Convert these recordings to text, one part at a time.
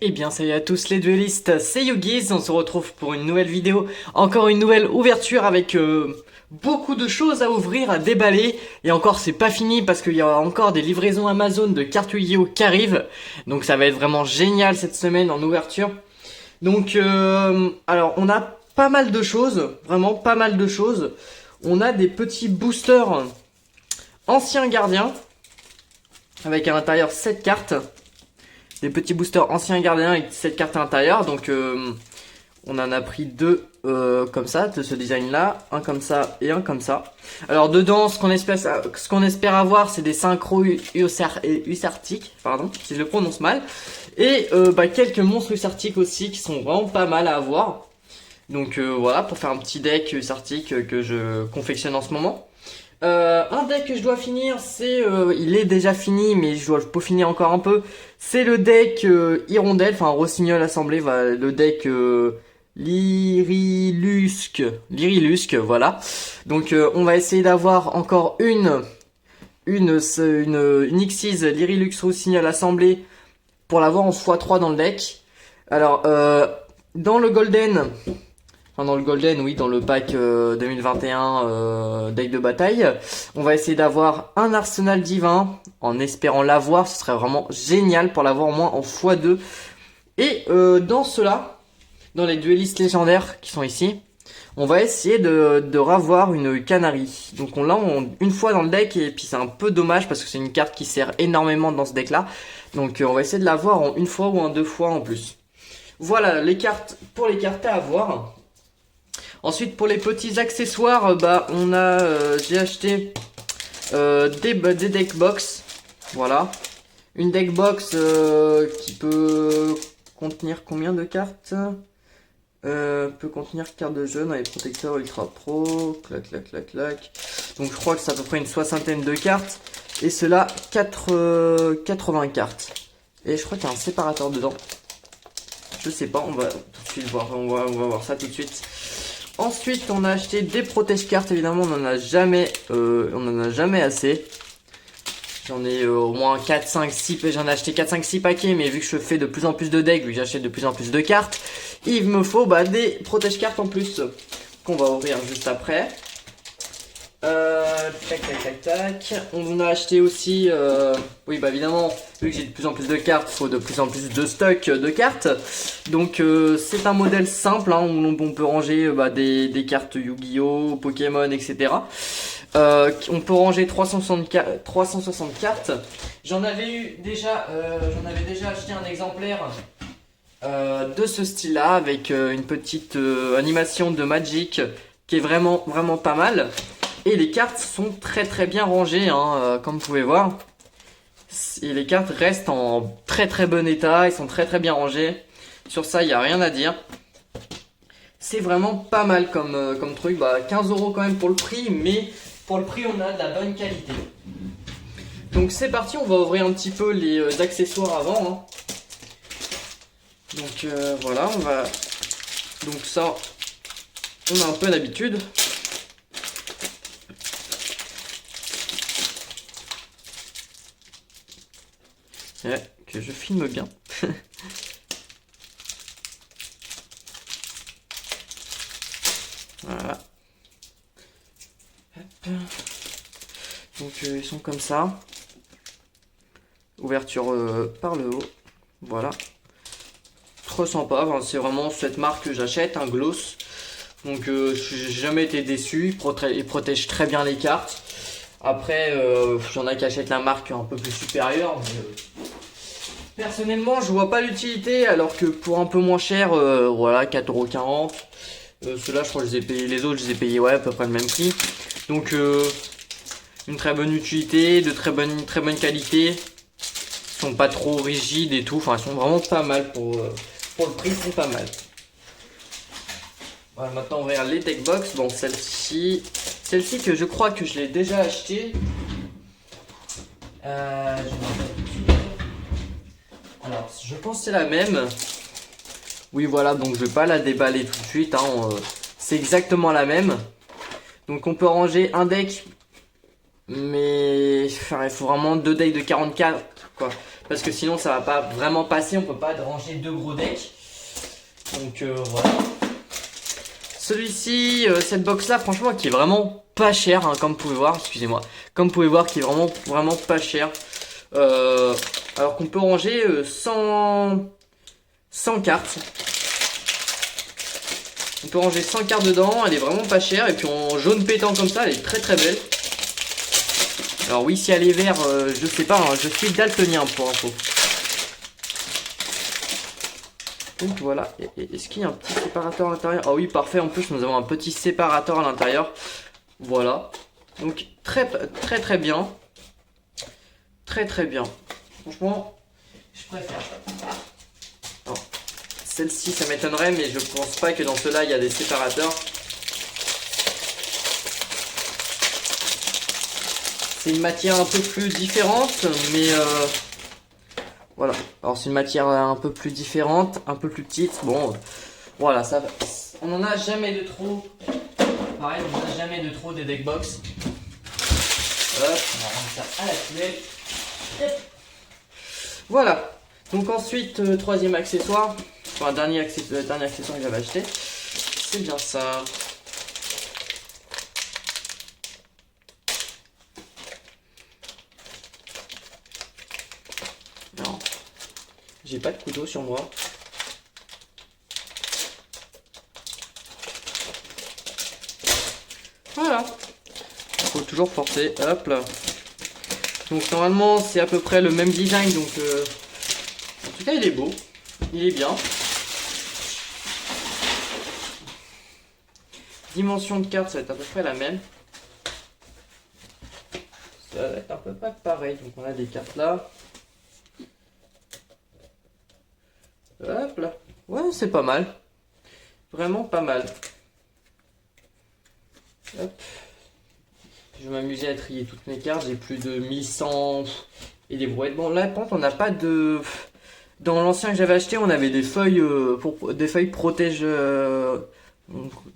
Eh bien salut à tous les duellistes, c'est Yugiz, on se retrouve pour une nouvelle vidéo, encore une nouvelle ouverture avec beaucoup de choses à ouvrir, à déballer, et encore c'est pas fini parce qu'il y a encore des livraisons Amazon de cartes Yu-Gi-Oh qui arrivent, donc ça va être vraiment génial cette semaine en ouverture. Donc alors on a pas mal de choses, vraiment pas mal de choses, on a des petits boosters anciens gardiens, avec à l'intérieur 7 cartes. Des petits boosters anciens gardiens avec cette carte à l'intérieur. Donc on en a pris deux comme ça, de ce design là, un comme ça et un comme ça. Alors dedans ce qu'on espère avoir, c'est des synchros usartiques, pardon si je le prononce mal, et quelques monstres usartiques aussi qui sont vraiment pas mal à avoir. Donc voilà, pour faire un petit deck usartique que je confectionne en ce moment. Un deck que je dois finir, il est déjà fini, mais je dois le peaufiner encore un peu. C'est le deck Hirondelle, enfin Rossignol assemblé, voilà, le deck Lyrilusque, voilà. Donc on va essayer d'avoir encore une Xyz Lyrilux Rossignol assemblée pour l'avoir en x3 dans le deck. Alors dans le Golden, enfin dans le Golden, oui, dans le pack 2021 deck de bataille, on va essayer d'avoir un arsenal divin, en espérant l'avoir, ce serait vraiment génial pour l'avoir au moins en x2. Et dans cela, dans les duellistes légendaires qui sont ici, on va essayer de ravoir une Canary. Donc on l'a une fois dans le deck, et puis c'est un peu dommage parce que c'est une carte qui sert énormément dans ce deck là. Donc on va essayer de l'avoir en une fois ou en deux fois en plus. Voilà les cartes pour les cartes à avoir. Ensuite, pour les petits accessoires, j'ai acheté des deck box. Voilà. Une deck box qui peut contenir combien de cartes? Peut contenir cartes de jeu dans les protecteurs ultra pro. Clac, clac, clac, clac. Donc je crois que c'est à peu près une soixantaine de cartes. Et cela, 80 cartes. Et je crois qu'il y a un séparateur dedans. Je sais pas, on va tout de suite voir, on va voir ça tout de suite. Ensuite, on a acheté des protège-cartes, évidemment, on en a jamais assez. J'en ai au moins 4, 5, 6, j'en ai acheté 4, 5, 6 paquets, mais vu que je fais de plus en plus de decks, vu que j'achète de plus en plus de cartes, il me faut des protège-cartes en plus, qu'on va ouvrir juste après. Tac, tac, tac, tac. On a acheté aussi, oui, évidemment, vu que j'ai de plus en plus de cartes, il faut de plus en plus de stock de cartes. Donc, c'est un modèle simple, hein, où on peut ranger des cartes Yu-Gi-Oh, Pokémon, etc. On peut ranger 360 cartes. J'en avais déjà acheté un exemplaire de ce style-là, avec une petite animation de Magic qui est vraiment, vraiment pas mal. Et les cartes sont très très bien rangées, hein, comme vous pouvez voir. Et les cartes restent en très très bon état, ils sont très très bien rangés. Sur ça, il n'y a rien à dire. C'est vraiment pas mal comme truc. 15 € quand même pour le prix, mais pour le prix, on a de la bonne qualité. Donc c'est parti, on va ouvrir un petit peu les accessoires avant. Hein. Donc voilà, on va... Donc ça, on a un peu d'habitude. Que je filme bien. Voilà. Hop. Donc ils sont comme ça. Ouverture par le haut. Voilà. Trop sympa. Enfin, c'est vraiment cette marque que j'achète, un Gloss. Donc j'ai jamais été déçu. Il protège très bien les cartes. Après, j'en ai qui achètent la marque un peu plus supérieure. Mais, personnellement, je vois pas l'utilité, alors que pour un peu moins cher, voilà, 4,40 €. Ceux-là, je crois que je les ai payés, les autres, je les ai payés, ouais, à peu près le même prix. Donc, une très bonne utilité, de très bonne qualité. Ils sont pas trop rigides et tout, enfin, ils sont vraiment pas mal pour le prix, ils sont pas mal. Voilà, maintenant, on regarde les deck box. Bon, celle-ci que je crois que je l'ai déjà achetée. Alors, je pense que c'est la même. Oui, voilà, donc je vais pas la déballer tout de suite. Hein, c'est exactement la même. Donc on peut ranger un deck, mais enfin, il faut vraiment deux decks de 44, quoi. parce que sinon ça va pas vraiment passer, on peut pas ranger 2 gros decks. Donc voilà. Celui-ci, cette box là, franchement, qui est vraiment pas cher, hein, comme vous pouvez voir, excusez-moi, comme vous pouvez voir, qui est vraiment pas cher. Alors qu'on peut ranger 100 cartes. On peut ranger 100 cartes dedans, elle est vraiment pas chère, et puis en jaune pétant comme ça, elle est très belle. Alors oui, si elle est vert, je sais pas, hein, je suis daltonien pour info. Donc voilà, est-ce qu'il y a un petit séparateur à l'intérieur? Ah oui, parfait, en plus nous avons un petit séparateur à l'intérieur. Voilà, donc très bien. Très bien. Franchement, je préfère. Celle-ci, ça m'étonnerait, mais je pense pas que dans ceux-là, il y a des séparateurs. C'est une matière un peu plus différente, mais voilà. Alors c'est une matière un peu plus différente, un peu plus petite. Bon, voilà, ça va. On n'en a jamais de trop. Pareil, on n'en a jamais de trop des deckbox. Hop, on va rendre ça à la poubelle. Voilà. Donc ensuite, troisième accessoire. Enfin, dernier accessoire que j'avais acheté. C'est bien ça. Non. J'ai pas de couteau sur moi. Voilà. Il faut toujours forcer. Hop là. Donc normalement c'est à peu près le même design. Donc en tout cas il est beau. Il est bien. Dimension de carte ça va être à peu près la même. Ça va être à peu près pareil. Donc on a des cartes là. Hop là. Ouais, c'est pas mal. Vraiment pas mal. Hop. Je vais m'amuser à trier toutes mes cartes. J'ai plus de 1100 et des brouettes. Bon, là, par contre, on n'a pas de... Dans l'ancien que j'avais acheté, on avait des feuilles des feuilles protège de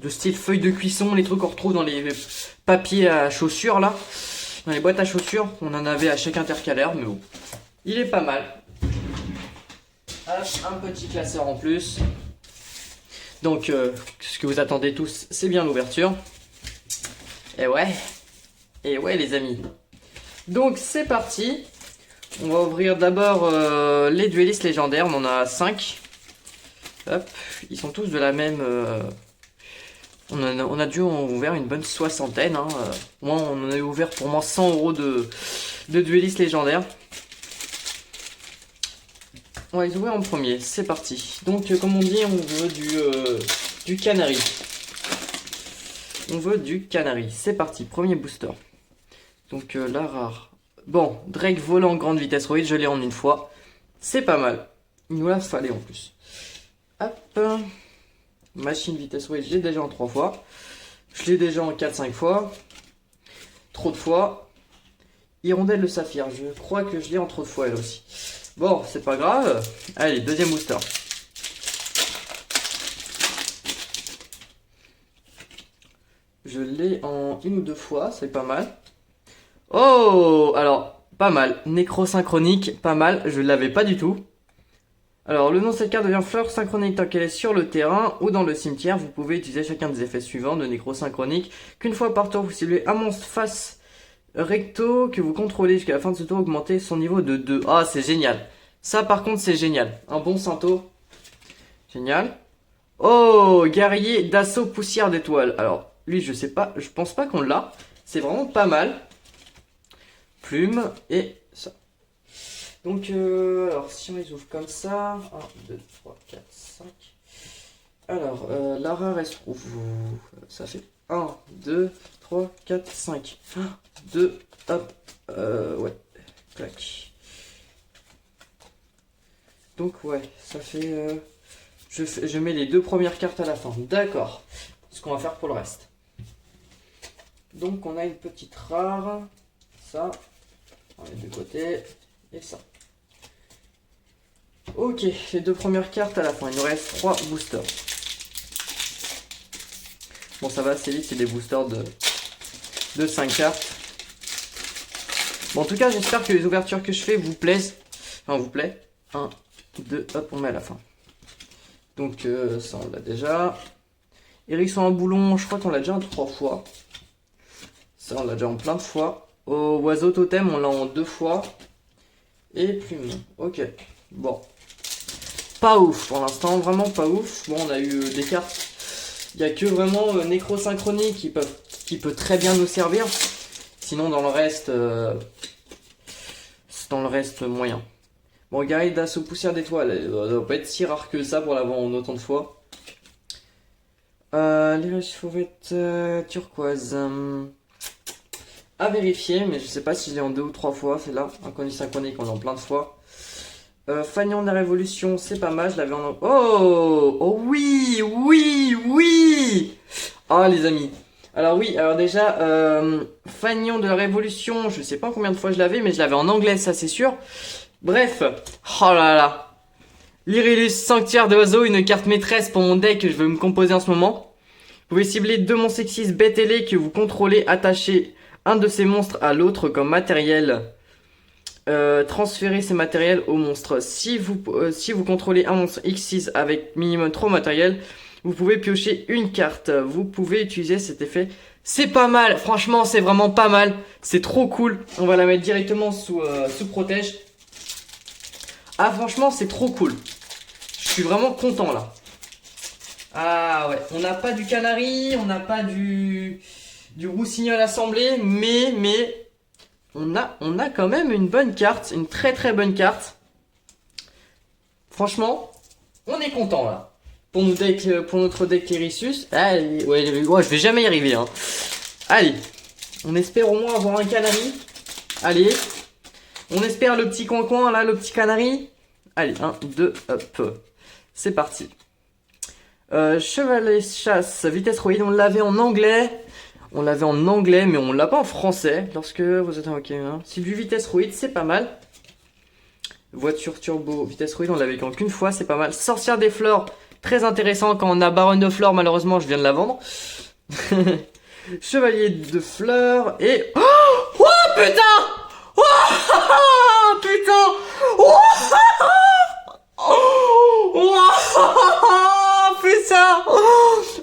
style feuilles de cuisson, les trucs qu'on retrouve dans les papiers à chaussures là, dans les boîtes à chaussures. On en avait à chaque intercalaire, mais bon, il est pas mal. Hop, un petit classeur en plus. Donc, ce que vous attendez tous, c'est bien l'ouverture. Et ouais, les amis. Donc, c'est parti. On va ouvrir d'abord les duellistes légendaires. On en a 5. Hop, ils sont tous de la même. On a dû en ouvrir une bonne soixantaine. Hein. Moi, on en a ouvert pour moi 100 € de duellistes légendaires. On va les ouvrir en premier, c'est parti. Donc comme on dit, on veut du canari. On veut du canari. C'est parti, premier booster. Donc la rare. Bon, Drake volant grande vitesse roid, je l'ai en une fois. C'est pas mal. Il nous la fallait en plus. Hop. Machine vitesse roid, je l'ai déjà en 3 fois. Je l'ai déjà en 4-5 fois. Trop de fois. Hirondelle le saphir, je crois que je l'ai en trop de fois elle aussi. Bon, c'est pas grave. Allez, deuxième booster. Je l'ai en 1 ou 2 fois, c'est pas mal. Oh, alors, pas mal. Nécrosynchronique, pas mal. Je l'avais pas du tout. Alors, le nom de cette carte devient fleur synchronique tant qu'elle est sur le terrain ou dans le cimetière. Vous pouvez utiliser chacun des effets suivants de nécrosynchronique. Qu'une fois par tour, vous ciblez un monstre face recto que vous contrôlez jusqu'à la fin de ce tour, augmenter son niveau de 2. Ah, c'est génial. Ça, par contre, c'est génial. Un bon Santo. Génial. Oh, guerrier d'assaut poussière d'étoile. Alors, lui, je sais pas. Je pense pas qu'on l'a. C'est vraiment pas mal. Plume et ça. Donc, alors, si on les ouvre comme ça. 1, 2, 3, 4, 5. Alors, la rare, elle se trouve. Ça fait 1, 2, 3, 4, 5. 1, 2, hop. Ouais. Clac. Donc, ouais, ça fait. Je mets les 2 premières cartes à la fin. D'accord. Ce qu'on va faire pour le reste. Donc, on a une petite rare. Ça. On les 2 côtés. Et ça. Ok, les 2 premières cartes à la fin. Il nous reste 3 boosters. Bon, ça va assez vite, c'est des boosters de 5 cartes. Bon, en tout cas, j'espère que les ouvertures que je fais vous plaisent. Enfin, vous plaît. 1, 2, hop, on met à la fin. Donc ça on l'a déjà. Hérisson à boulon, je crois qu'on l'a déjà en 3 fois. Ça on l'a déjà en plein de fois. Au oiseau totem, on l'a en 2 fois. Et plume. Ok. Bon. Pas ouf pour l'instant, vraiment pas ouf. Bon, on a eu des cartes. Il n'y a que vraiment Nécrosynchronie qui peut très bien nous servir. Sinon dans le reste moyen. Bon, guide d'assaut poussière d'étoiles, elle doit pas être si rare que ça pour l'avoir en autant de fois. L'iris fauvette turquoise. À vérifier, mais je sais pas si je l'ai en 2 ou 3 fois, c'est là. Inconnu synchronique, on l'a en plein de fois. Fagnon de la Révolution, c'est pas mal, je l'avais en... Oh, oh oui, oui, oui. Ah les amis. Alors oui, alors déjà, Fagnon de la Révolution, je sais pas combien de fois je l'avais, mais je l'avais en anglais, ça c'est sûr. Bref, oh là là. L'Irilus Sanctuaire d'Oiseau, une carte maîtresse pour mon deck que je veux me composer en ce moment. Vous pouvez cibler 2 monstres sexistes bêtes ailés que vous contrôlez, attacher un de ces monstres à l'autre comme matériel. Transférer ces matériels au monstre. Si vous contrôlez un monstre X6 avec minimum 3 matériels, vous pouvez piocher une carte. Vous pouvez utiliser cet effet. C'est pas mal, franchement c'est vraiment pas mal. C'est trop cool. On va la mettre directement sous protège. Ah franchement c'est trop cool. Je suis vraiment content là. Ah ouais, on n'a pas du canari, on n'a pas du rossignol assemblé, mais on a quand même une bonne carte, une très très bonne carte. Franchement, on est content là. Pour notre deck Hérissus. Allez, ouais, je vais jamais y arriver hein. Allez, on espère au moins avoir un canari. Allez. On espère le petit coin là, le petit canari. Allez, 1, 2, hop. C'est parti. Chevalet chasse, vitesse ruide, on l'avait en anglais. On l'avait en anglais, mais on l'a pas en français. Lorsque vous êtes ok, hein. Si du vitesse ruide, c'est pas mal. Voiture turbo, vitesse ruide, on l'avait qu'une fois, c'est pas mal. Sorcière des fleurs, très intéressant quand on a Baronne de fleurs, malheureusement, je viens de la vendre. Chevalier de fleurs et... Oh, oh putain! Oh putain! Oh, oh putain!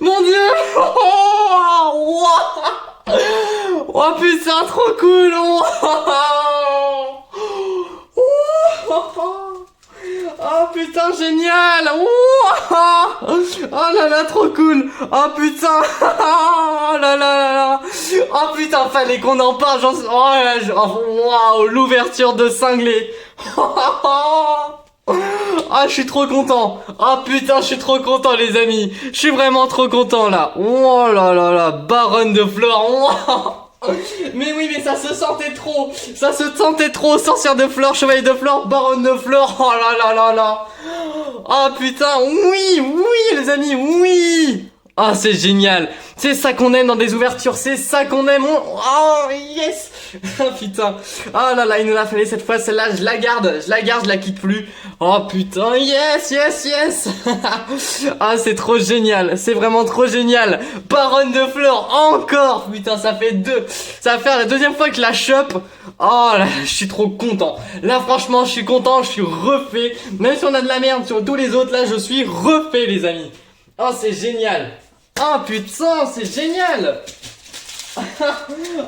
Mon dieu! Oh putain, trop cool! Oh putain, génial! Oh là là, trop cool! Oh putain! Oh là là là là! Oh putain, fallait qu'on en parle! Oh là, waouh, l'ouverture de cinglé! Ah, je suis trop content! Ah putain, je suis trop content, les amis! Je suis vraiment trop content là! Oh là là là, Baronne de fleurs! Mais oui, mais ça se sentait trop! Ça se sentait trop! Sorcière de fleurs, chevalier de fleurs, baronne de fleurs! Oh là là là là! Ah putain, oui, oui, les amis, oui! Ah, c'est génial! C'est ça qu'on aime dans des ouvertures, c'est ça qu'on aime! Oh, yes! Ah putain! Ah là là, il nous l'a fallu cette fois, celle-là, je la garde, je la quitte plus! Oh putain, yes, yes, yes! Ah, c'est trop génial, c'est vraiment trop génial! Baronne de fleurs, encore! Putain, ça fait 2! Ça va faire la 2e fois que je la chope! Oh là, je suis trop content! Là, franchement, je suis content, je suis refait! Même si on a de la merde sur tous les autres, là, je suis refait, les amis! Oh, c'est génial! Oh putain, c'est génial!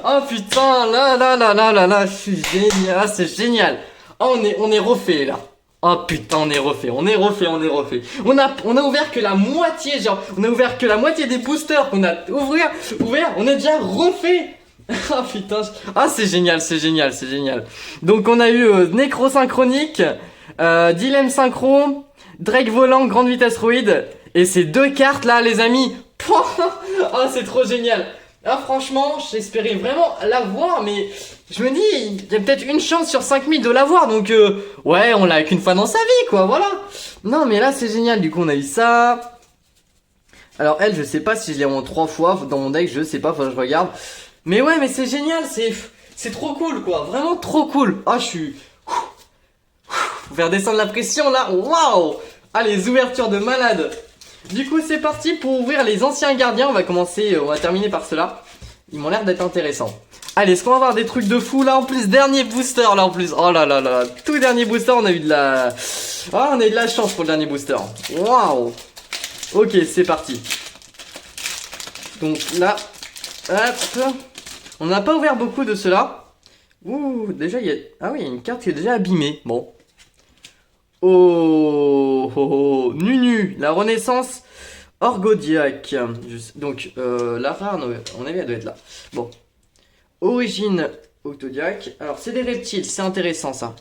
Oh putain, là, je suis génial, ah, c'est génial! Oh, on est refait là! Oh putain, on est refait. On a ouvert que la moitié, genre, on a ouvert que la moitié des boosters qu'on a ouvert, on est déjà refait! Ah putain, ah c'est génial. Donc on a eu Nécrosynchronique, Dilemme Synchro, Drake Volant, Grande Vitesse Ruide, et ces 2 cartes là, les amis. Ah, c'est trop génial. Ah franchement, j'espérais vraiment l'avoir, mais je me dis, il y a peut-être une chance sur 5000 de l'avoir, donc ouais, on l'a qu'une fois dans sa vie, quoi, voilà. Non, mais là, c'est génial, du coup, on a eu ça. Alors elle, je sais pas si je l'ai en 3 fois dans mon deck, je sais pas, faut que je regarde. Mais ouais, mais c'est génial, c'est trop cool, quoi, vraiment trop cool. Ah, je suis... Faut faire descendre la pression, là, waouh. Ah, les ouvertures de malade. Du coup, c'est parti pour ouvrir les anciens gardiens. On va terminer par cela. Ils m'ont l'air d'être intéressants. Allez, est-ce qu'on va avoir des trucs de fou là en plus? Dernier booster là en plus. Oh là là là. Tout dernier booster, on a eu de la... Ah, on a eu de la chance pour le dernier booster. Waouh. Ok, c'est parti. Donc là, hop. On n'a pas ouvert beaucoup de ceux-là. Ouh, déjà il y a... Ah oui, il y a une carte qui est déjà abîmée. Bon. Oh, oh, oh. Nunu, la renaissance Orgodiac. Donc, la rare, on avait, elle doit être là. Bon. Origine Octodiac. Alors, c'est des reptiles, c'est intéressant ça.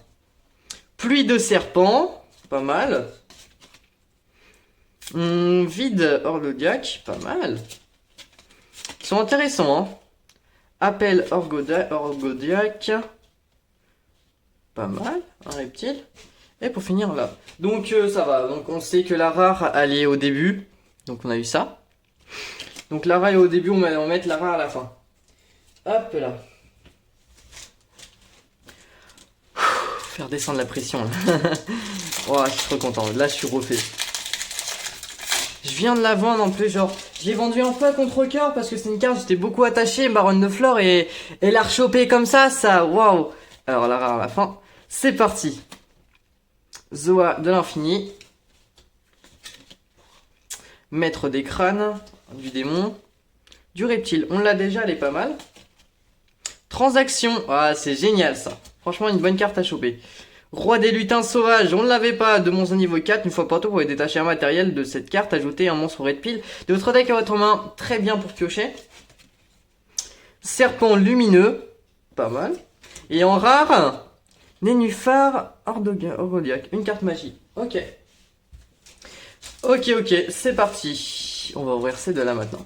Pluie de serpents, pas mal. Vide Orgodiac, pas mal. Ils sont intéressants, hein. Appel Orgodiac. Pas mal, un reptile. Et pour finir là. Donc ça va, donc on sait que la rare elle est au début. Donc on a eu ça. Donc la rare est au début, on va mettre la rare à la fin. Hop là. Faire descendre la pression là. Oh, je suis trop content, là je suis refait. Je viens de la vendre en plus, genre, je l'ai vendu un peu à contre-cœur parce que c'est une carte, j'étais beaucoup attaché, Baronne de Flore, et la rechoper comme ça, waouh. Alors la rare à la fin, c'est parti. Zoa de l'infini. Maître des crânes, du démon, du reptile, on l'a déjà, elle est pas mal. Transaction, ah c'est génial ça, franchement une bonne carte à choper. Roi des lutins sauvages, on ne l'avait pas, de monstre niveau 4, une fois par tour, vous pouvez détacher un matériel de cette carte, ajouter un monstre red pile de votre deck à votre main, très bien pour piocher. Serpent lumineux, pas mal. Et en rare, Nénuphar Orgodiac, une carte magie, ok. Ok, c'est parti. On va ouvrir ces deux-là maintenant.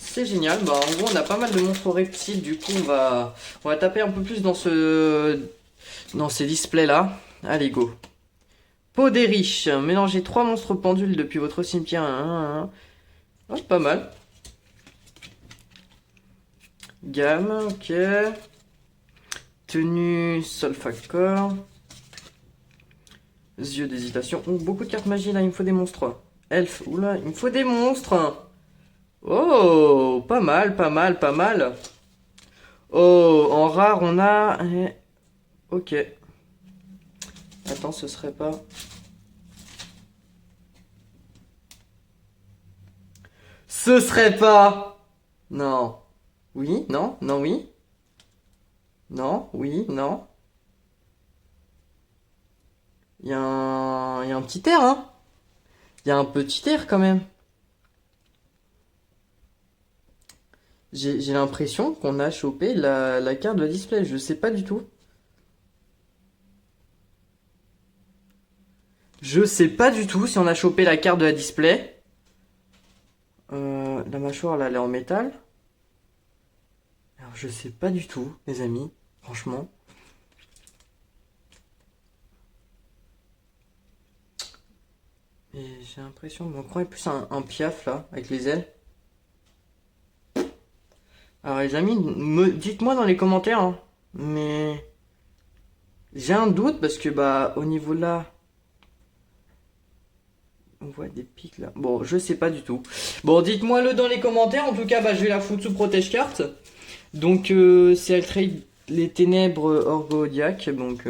C'est génial. Bah, en gros, on a pas mal de monstres reptiles. Du coup, on va taper un peu plus dans ces displays-là. Allez, go. Peau des riches. Mélangez 3 monstres pendules depuis votre cimetière. Oh, pas mal. Gamme, ok. Tenue Solfacor. Yeux d'hésitation. Oh, beaucoup de cartes magie là, il me faut des monstres. Elf, oula, il me faut des monstres. Oh, pas mal, pas mal, pas mal. Oh, en rare, on a... Ok. Attends, ce serait pas... Ce serait pas... Non. Oui, non, non, oui. Non, oui, non. Il y a un petit air, hein. Il y a un petit air quand même. J'ai l'impression qu'on a chopé la carte de la display. Je sais pas du tout. Je sais pas du tout si on a chopé la carte de la display. La mâchoire là, elle est en métal. Alors je sais pas du tout, les amis. Franchement. Et j'ai l'impression qu'on croirait plus un piaf là, avec les ailes. Alors les amis, dites-moi dans les commentaires, hein, mais j'ai un doute parce que bah au niveau là, on voit des pics là. Bon, je sais pas du tout. Bon, dites-moi le dans les commentaires. En tout cas, bah je vais la foutre sous protège carte. Donc c'est Altrade les ténèbres Orgodiac. Donc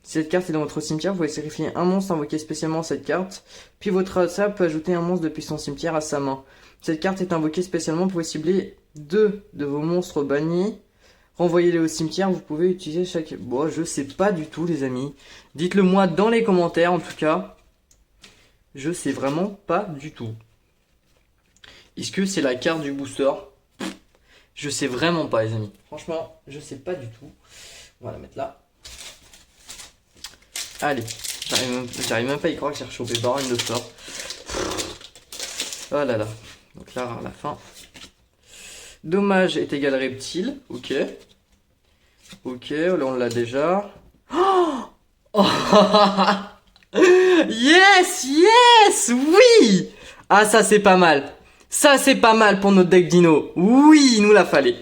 si cette carte est dans votre cimetière, vous pouvez sacrifier un monstre invoqué spécialement cette carte. Puis votre adversaire peut ajouter un monstre depuis son cimetière à sa main. Cette carte est invoquée spécialement, vous pouvez cibler 2 de vos monstres bannis. Renvoyez-les au cimetière, vous pouvez utiliser chaque... Bon, je sais pas du tout les amis. Dites-le moi dans les commentaires en tout cas. Je sais vraiment pas du tout. Est-ce que c'est la carte du booster? Je sais vraiment pas les amis. Franchement, je sais pas du tout. On va la mettre là. Allez, j'arrive même pas à y croire que j'ai rechopé Baronne de Flore. Oh là là. Donc là, à la fin. Dommage est égal reptile. Ok. Ok, là on l'a déjà. Oh yes, yes, oui. Ah ça c'est pas mal. Ça c'est pas mal pour notre deck dino. Oui, il nous la fallait.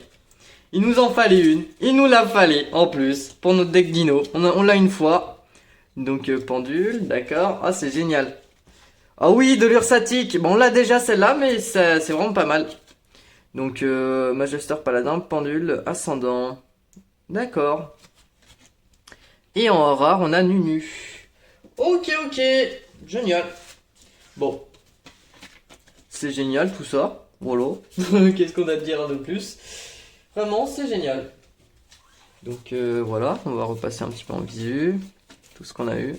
Il nous en fallait une. Il nous la fallait en plus pour notre deck dino. On l'a une fois. Donc pendule, d'accord. Ah c'est génial. Ah oui, de l'ursatique. Bon, on l'a déjà celle-là, mais c'est vraiment pas mal. Donc, Magister Paladin, Pendule, Ascendant. D'accord. Et en rare, on a Nunu. Ok, ok. Génial. Bon. C'est génial tout ça. Voilà. Qu'est-ce qu'on a à dire de plus? Vraiment, c'est génial. Donc voilà, on va repasser un petit peu en visu. Tout ce qu'on a eu.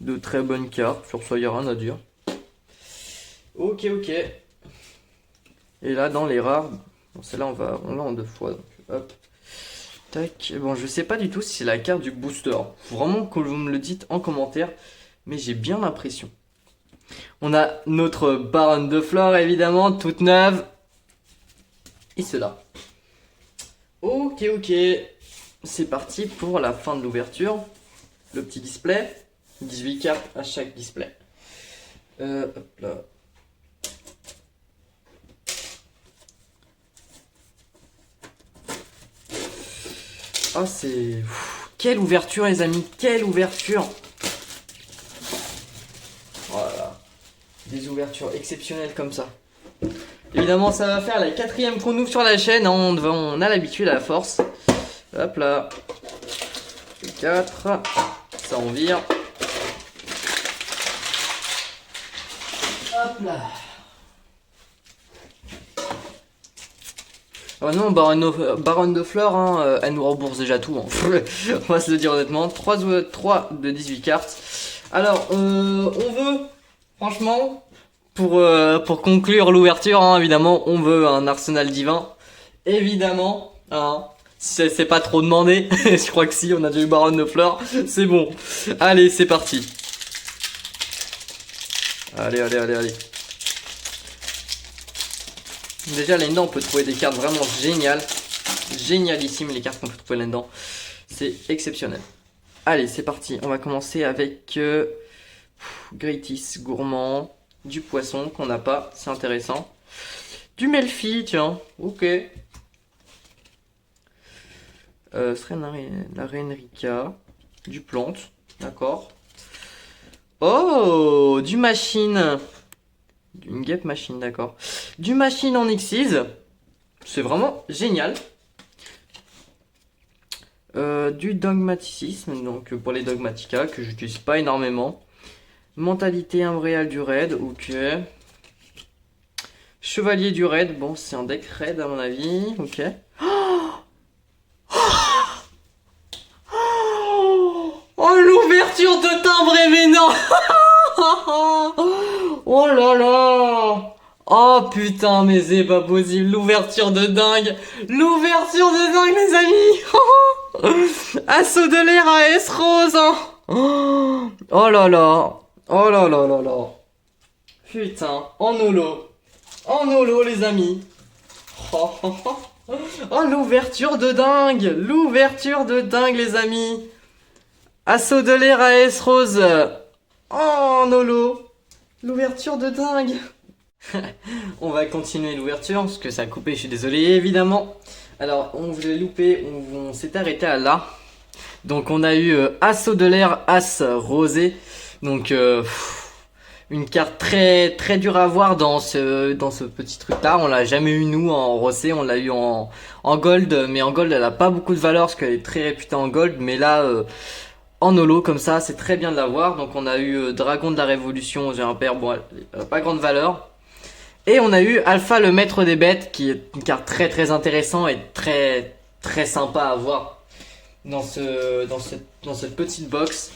De très bonnes cartes. Sur ça, il n'y a rien à dire. Ok, ok. Et là, dans les rares, bon, celle-là, on l'a en 2 fois. Donc, hop. Tac. Bon, je sais pas du tout si c'est la carte du booster. Faut vraiment que vous me le dites en commentaire. Mais j'ai bien l'impression. On a notre Baronne de Flore, évidemment, toute neuve. Et cela. Ok, ok. C'est parti pour la fin de l'ouverture. Le petit display. 18 cartes à chaque display. Hop là. Ah, c'est... Quelle ouverture, les amis. Quelle ouverture. Voilà. Des ouvertures exceptionnelles comme ça. Évidemment, ça va faire la 4e qu'on ouvre sur la chaîne. On a l'habitude à la force. Hop là. 4. Ça, on vire. Hop là. Oh non, Baronne de Flore, hein, elle nous rembourse déjà tout. Hein. On va se le dire honnêtement. 3 de 18 cartes. Alors, on veut, franchement, pour conclure l'ouverture, hein, évidemment, on veut un arsenal divin. Évidemment, hein, c'est pas trop demandé. Je crois que si, on a déjà eu Baronne de Flore. C'est bon. Allez, c'est parti. Allez, allez, allez, allez. Déjà là-dedans on peut trouver des cartes vraiment géniales. Génialissimes les cartes qu'on peut trouver là-dedans. C'est exceptionnel. Allez c'est parti. On va commencer avec Greatis Gourmand. Du poisson qu'on n'a pas. C'est intéressant. Du Melfi tiens. Ok. Ce serait la reine Rika. Du plante. D'accord. Oh du machine. Une Gap Machine, d'accord. Du Machine en Xyz. C'est vraiment génial. Du Dogmaticisme, donc pour les Dogmatica, que j'utilise pas énormément. Mentalité Imbréale du Raid, ok. Chevalier du Raid, bon, c'est un deck Raid à mon avis, ok. Oh, l'ouverture de timbre événement. Oh là là. Oh putain, mais c'est pas possible. L'ouverture de dingue. L'ouverture de dingue, les amis. Assaut de l'air à S-Rose. Oh là là. Oh là là là là. Putain, en holo. En holo, les amis. Oh, l'ouverture de dingue. L'ouverture de dingue, les amis. Assaut de l'air à S-Rose. Oh, en holo. L'ouverture de dingue. On va continuer l'ouverture parce que ça a coupé, je suis désolé évidemment. Alors on voulait louper, on s'est arrêté à là. Donc on a eu Assaut de l'air, As rosé. Donc une carte très très dure à voir dans ce petit truc là. On l'a jamais eu nous en rosé, on l'a eu en gold. Mais en gold elle a pas beaucoup de valeur parce qu'elle est très réputée en gold. Mais là en holo comme ça c'est très bien de l'avoir. Donc on a eu Dragon de la Révolution, j'ai un père, bon elle a pas grande valeur. Et on a eu Alpha le maître des bêtes qui est une carte très très intéressante et très très sympa à voir dans cette petite box.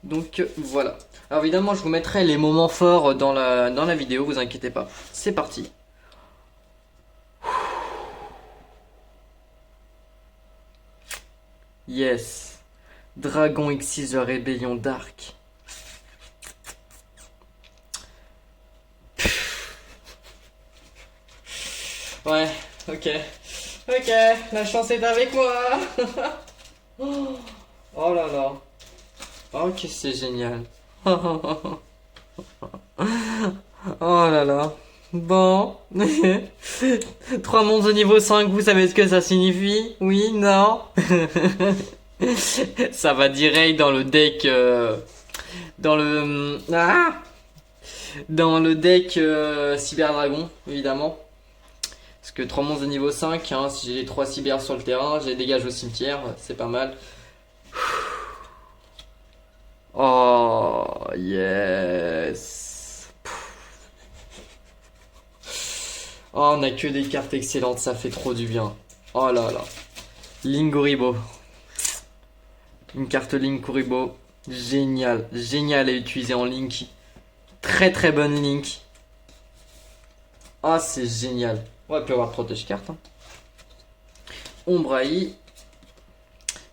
Donc voilà. Alors évidemment je vous mettrai les moments forts dans la vidéo, vous inquiétez pas. C'est parti. Yes. Dragon X6 de Rébellion Dark. Ouais, ok. Ok, la chance est avec moi. Oh là là. Oh que c'est génial. Oh là là. Bon. 3 mondes au niveau 5, vous savez ce que ça signifie? Oui, non. Ça va direct dans le deck. Dans le. Dans le deck Cyber Dragon, évidemment. Parce que 3 monstres de niveau 5, hein, si j'ai les 3 cyber sur le terrain, je les dégage au cimetière, c'est pas mal. Oh, yes. Oh, on a que des cartes excellentes, ça fait trop du bien. Oh là là. Linguribo. Une carte Linguribo. Génial. Génial à utiliser en Link. Très très bonne Link. Ah, c'est génial. On va plus avoir protège carte. Hein. Ombraï.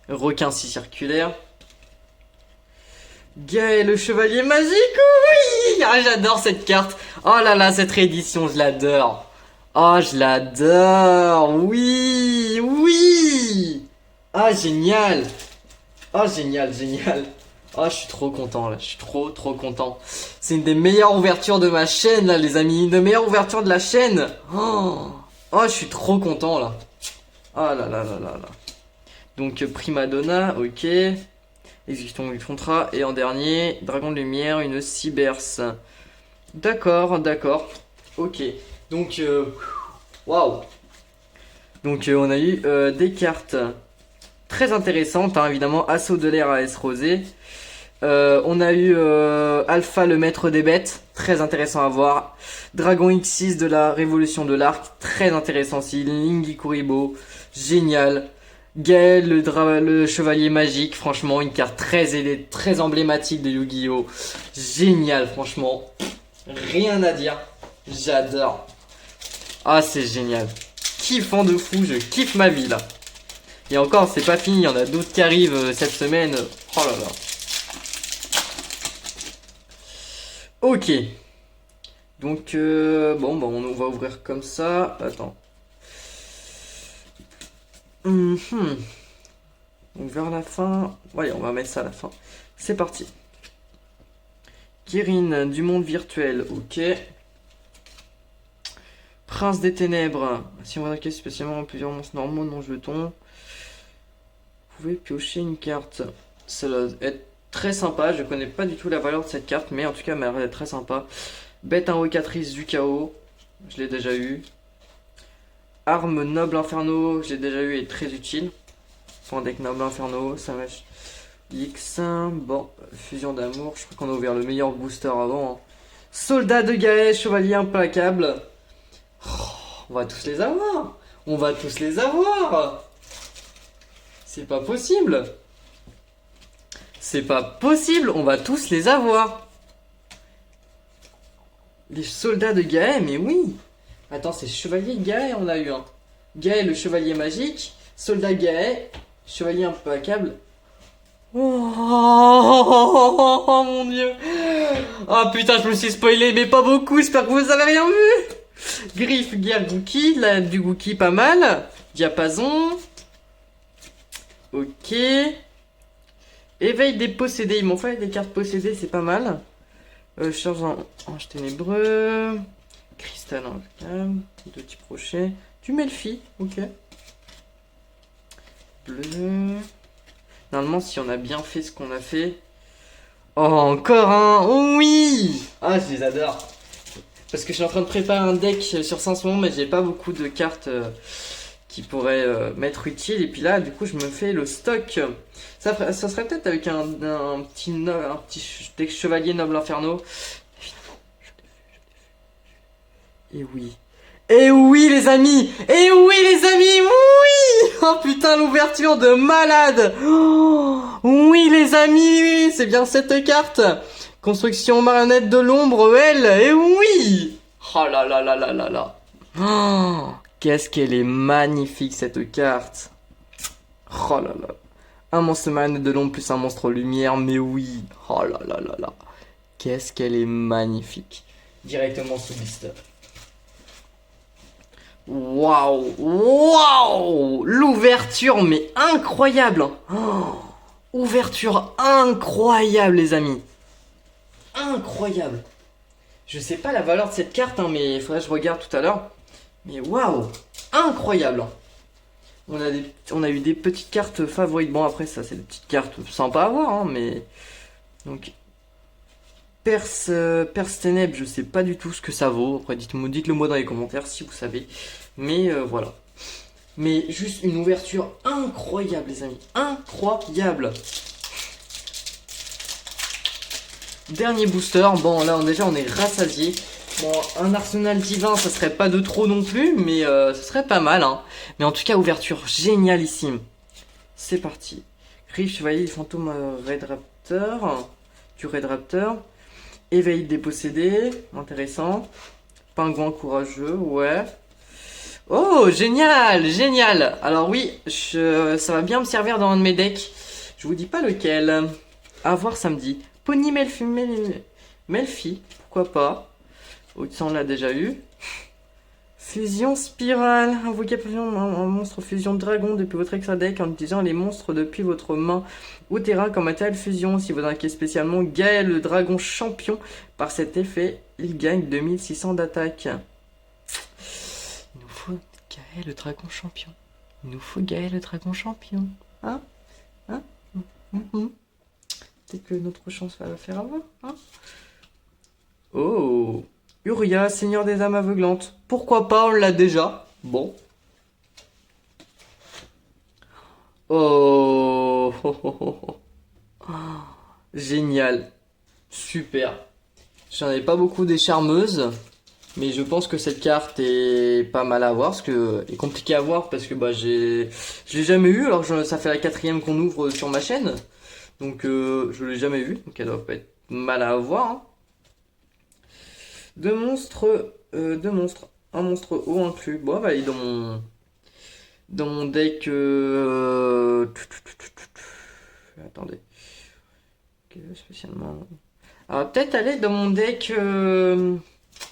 Requin si circulaire. Gaël le chevalier magique. Oui, ah, j'adore cette carte. Oh là là, cette réédition, je l'adore. Oh, je l'adore. Oui, oui. Ah, génial. Oh, génial, génial. Oh, je suis trop content là, je suis trop content. C'est une des meilleures ouvertures de ma chaîne là, les amis. Une des meilleures ouvertures de la chaîne. Oh, je suis trop content là. Oh là là là là là. Donc Primadonna, ok. Exécutons le contrat. Et en dernier, Dragon de Lumière, une Cyberse. D'accord, d'accord. Ok. Donc, waouh. Donc on a eu des cartes très intéressantes, hein, évidemment. Assaut de l'air à S Rosé. On a eu Alpha le maître des bêtes, très intéressant à voir. Dragon X6 de la révolution de l'arc, très intéressant aussi. Lingy Kuribo, génial. Gaël le chevalier magique, franchement une carte très emblématique de Yu-Gi-Oh! Génial, franchement. Rien à dire, j'adore. Ah, c'est génial. Kiffant de fou, je kiffe ma vie là. Et encore, c'est pas fini, il y en a d'autres qui arrivent cette semaine. Oh là là. Ok. Donc, bon, bah, on va ouvrir comme ça. Attends. Donc, vers la fin. Ouais, on va mettre ça à la fin. C'est parti. Kirin du monde virtuel. Ok. Prince des ténèbres. Si on va attaquer spécialement plusieurs monstres normaux non jetons, vous pouvez piocher une carte. Ça doit être très sympa. Je connais pas du tout la valeur de cette carte, mais en tout cas, elle m'a l'air d'être très sympa. Bête invocatrice du chaos. Je l'ai déjà eu. Arme noble inferno. Je l'ai déjà eu et très utile. Pour un deck noble inferno. Ça marche. X. Bon. Fusion d'amour. Je crois qu'on a ouvert le meilleur booster avant. Hein. Soldat de Gaël. Chevalier implacable. Oh, on va tous les avoir. On va tous les avoir. C'est pas possible. C'est pas possible. On va tous les avoir. Les soldats de Gaël, mais oui. Attends, c'est Chevalier Gaël, on a eu un. Gaël le chevalier magique. Soldat Gaël. Chevalier implacable. Oh, mon dieu. Ah oh, putain, je me suis spoilé, mais pas beaucoup. J'espère que vous avez rien vu. Griffe, guerre, Gookie. Là, du Gookie, pas mal. Diapason. Ok. Éveil des possédés. Ils m'ont fait des cartes possédées, c'est pas mal. Charge en ange ténébreux. Cristal en calme. Deux types rochers. Du Melfi. Ok. Bleu. Normalement, si on a bien fait ce qu'on a fait. Oh, encore un. Oh, oui. Ah, je les adore. Parce que je suis en train de préparer un deck sur ça en ce moment, mais j'ai pas beaucoup de cartes qui pourraient m'être utiles. Et puis là, du coup, je me fais le stock. Ça serait peut-être avec un petit deck chevalier noble inferno. Et oui. Et oui, les amis. Et oui, les amis. Oui. Oh putain, l'ouverture de malade. Oh, oui, les amis. C'est bien cette carte. Construction marionnette de l'ombre, elle. Et oui. Oh là là là là là là. Oh, qu'est-ce qu'elle est magnifique, cette carte. Oh là là. Un monstre marionnette de l'ombre plus un monstre lumière, mais oui. Oh là là là là. Qu'est-ce qu'elle est magnifique. Directement sous blister. Waouh, waouh, l'ouverture mais incroyable. Oh, ouverture incroyable les amis. Incroyable. Je sais pas la valeur de cette carte hein, mais il faudrait que je regarde tout à l'heure. Mais waouh, incroyable. On a eu des petites cartes favorites. Bon, après, ça, c'est des petites cartes sympas à voir, hein, mais. Donc. Perse Ténèbres, je sais pas du tout ce que ça vaut. Après, dites-le moi dans les commentaires si vous savez. Mais voilà. Mais juste une ouverture incroyable, les amis. Incroyable. Dernier booster. Bon, là, déjà, on est rassasié. Bon, un arsenal divin, ça serait pas de trop non plus, mais ce serait pas mal, hein. Mais en tout cas, ouverture génialissime. C'est parti. Riff, Chevalier, Fantôme, Red Raptor. Du Red Raptor. Éveil dépossédé. Intéressant. Pingouin courageux, ouais. Oh, génial, génial. Alors oui, ça va bien me servir dans un de mes decks. Je vous dis pas lequel. À voir samedi. Pony Melfi, pourquoi pas. Au-dessus, on l'a déjà eu. Fusion spirale. Invoquez un monstre fusion dragon depuis votre extra deck en utilisant les monstres depuis votre main ou terrain comme matériel fusion. Si vous inquiétez spécialement Gaël le dragon champion, par cet effet, il gagne 2600 d'attaque. Il nous faut Gaël le dragon champion. Il nous faut Gaël le dragon champion. Hein? Hein? Peut-être que notre chance va la faire avoir. Hein? Oh! Uria, Seigneur des âmes aveuglantes. Pourquoi pas, on l'a déjà. Bon. Oh. Génial. Super. J'en ai pas beaucoup des charmeuses. Mais je pense que cette carte est pas mal à voir. Parce que est compliquée à voir parce que bah je l'ai jamais eu. Alors ça fait la 4e qu'on ouvre sur ma chaîne. Donc je l'ai jamais vu. Donc elle doit pas être mal à avoir. Hein. Deux monstres. Un monstre haut inclus. Bon, bah, il est dans mon deck. Attendez. Spécialement. Alors, peut-être aller dans mon deck.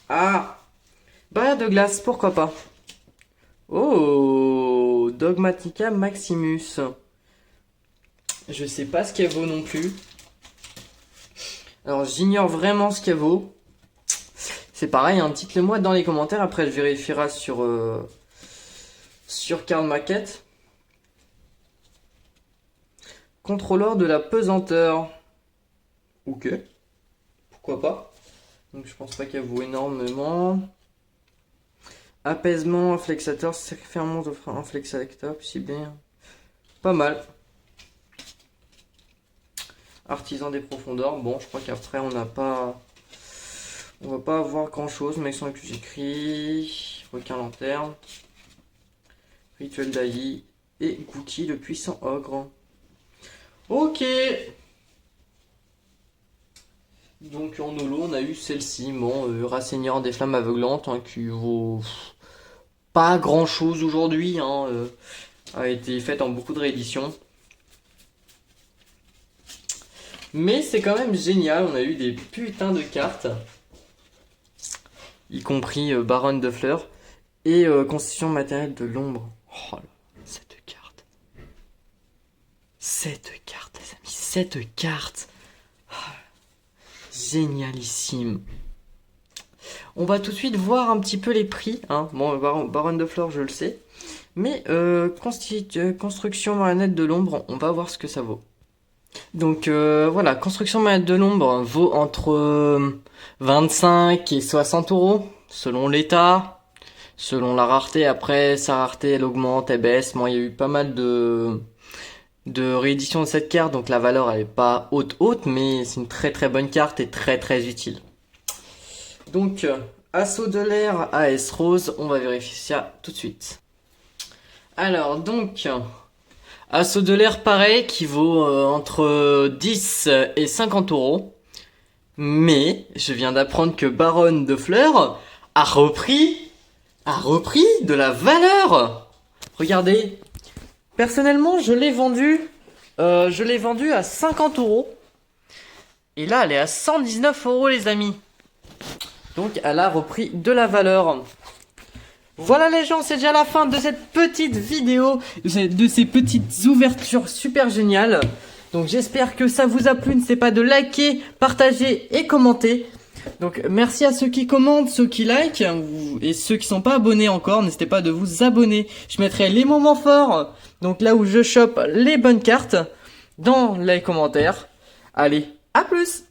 Barrière de glace, pourquoi pas. Oh, Dogmatica Maximus. Je sais pas ce qu'elle vaut non plus. Alors, j'ignore vraiment ce qu'elle vaut. C'est pareil, hein, dites-le moi dans les commentaires. Après, je vérifierai sur Card Market. Contrôleur de la pesanteur. Ok. Pourquoi pas. Donc, je pense pas qu'elle vaut énormément. Apaisement, inflexateur, sacrifier un monstre, offre un inflexateur, si bien. Pas mal. Artisan des profondeurs. Bon, je crois qu'après, on n'a pas. On va pas avoir grand chose, mais sans que j'écris. Requin lanterne. Rituel d'Aïe. Et Gouti, le puissant ogre. Ok. Donc en holo, on a eu celle-ci. Bon, Rasseigneur des flammes aveuglantes, hein, qui vaut pas grand chose aujourd'hui. Hein, a été faite en beaucoup de rééditions. Mais c'est quand même génial. On a eu des putains de cartes. Y compris Baronne de Fleurs et Constitution matérielle de l'ombre. Oh là, cette carte. Cette carte, les amis, cette carte. Oh, génialissime. On va tout de suite voir un petit peu les prix. Hein. Bon, Baronne de Fleurs, je le sais. Mais Construction marionnette de l'ombre, on va voir ce que ça vaut. Donc voilà, Construction marionnette de l'ombre vaut entre 25 et 60 euros selon l'état, selon la rareté. Après, sa rareté elle augmente, elle baisse. Moi, il y a eu pas mal de rééditions de cette carte, donc la valeur elle est pas haute, mais c'est une très très bonne carte et très très utile. Donc Assaut de l'air AS Rose, on va vérifier ça tout de suite. Alors donc Assaut de l'air pareil qui vaut entre 10 et 50 euros. Mais je viens d'apprendre que Baronne de Fleurs a repris de la valeur. Regardez. Personnellement, je l'ai vendu à 50 euros. Et là, elle est à 119 euros, les amis. Donc, elle a repris de la valeur. Voilà les gens, c'est déjà la fin de cette petite vidéo, de ces petites ouvertures super géniales. Donc j'espère que ça vous a plu, n'hésitez pas de liker, partager et commenter. Donc merci à ceux qui commentent, ceux qui likent, et ceux qui sont pas abonnés encore, n'hésitez pas de vous abonner. Je mettrai les moments forts, donc là où je chope les bonnes cartes, dans les commentaires. Allez, à plus!